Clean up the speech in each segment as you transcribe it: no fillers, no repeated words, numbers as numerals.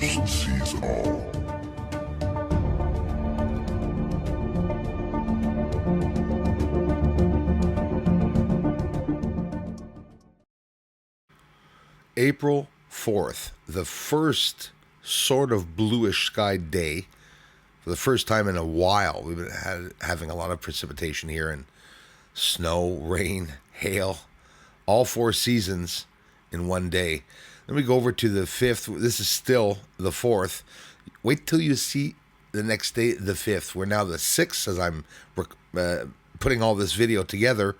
Ghost sees all. April 4th, the first sort of bluish sky day. For the first time in a while, we've been having a lot of precipitation here, and snow, rain, hail, all four seasons in one day. Then we go over to the 5th. This is still the 4th. Wait till you see the next day, the 5th. We're now the 6th as I'm putting all this video together.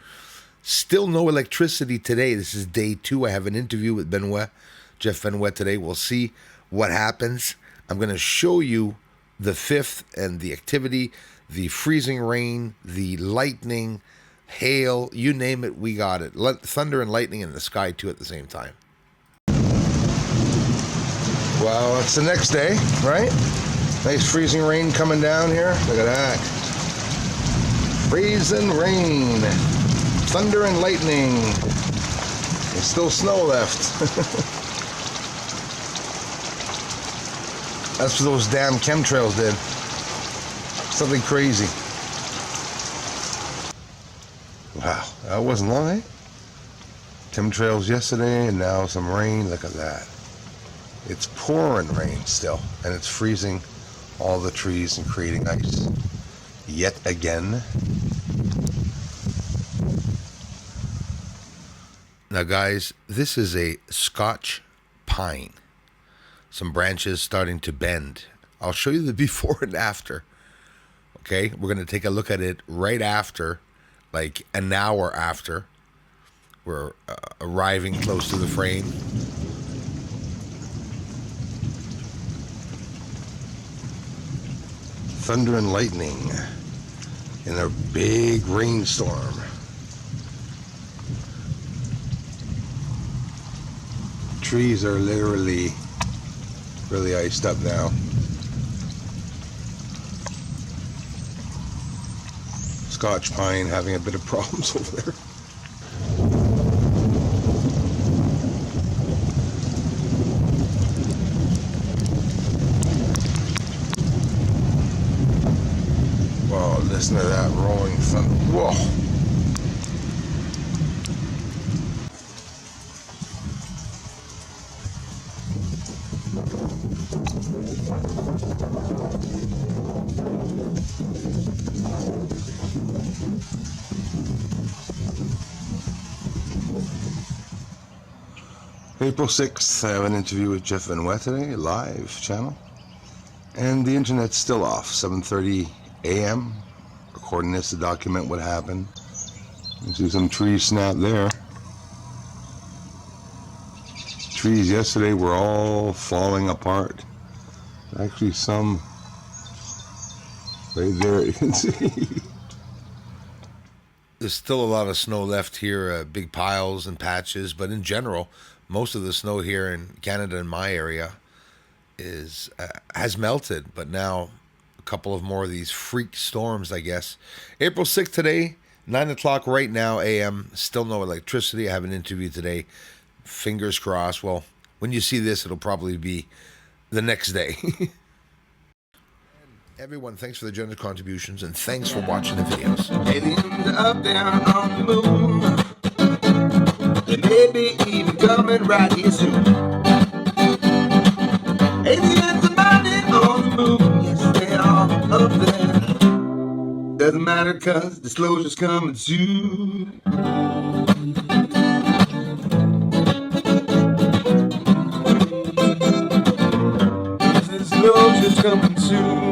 Still no electricity today. This is day 2. I have an interview with Jeff Benoit today. We'll see what happens. I'm going to show you the 5th and the activity, the freezing rain, the lightning, hail, you name it, we got it. Thunder and lightning in the sky too at the same time. Well, it's the next day, right? Nice freezing rain coming down here. Look at that. Freezing rain. Thunder and lightning. There's still snow left. That's what those damn chemtrails did. Something crazy. Wow, that wasn't long, eh? Chemtrails yesterday and now some rain. Look at that. It's pouring rain still, and it's freezing all the trees and creating ice. Yet again. Now guys, this is a Scotch pine. Some branches starting to bend. I'll show you the before and after. Okay, we're going to take a look at it right after, like an hour after. We're arriving close to the frame. Thunder and lightning in a big rainstorm. Trees are literally really iced up now. Scotch pine having a bit of problems over there. Wow, listen to that rolling thunder. Whoa. April 6th, I have an interview with Jeff Benoit today, live channel. And the internet's still off, 7:30 a.m. Recording this to document what happened. You see some trees snap there. Trees yesterday were all falling apart. Actually some right there you can see. There's still a lot of snow left here, big piles and patches, but in general, most of the snow here in Canada in my area has melted, but now a couple of more of these freak storms, I guess. April 6th today, 9 o'clock right now a.m. Still no electricity. I have an interview today. Fingers crossed. Well, when you see this, it'll probably be the next day. Everyone, thanks for the generous contributions, and thanks for watching the videos. Aliens up there on the moon. They may be even coming right here soon. Aliens are mining on the moon. Yes, they are up there. Doesn't matter, cause disclosure's coming soon. Disclosure's coming soon.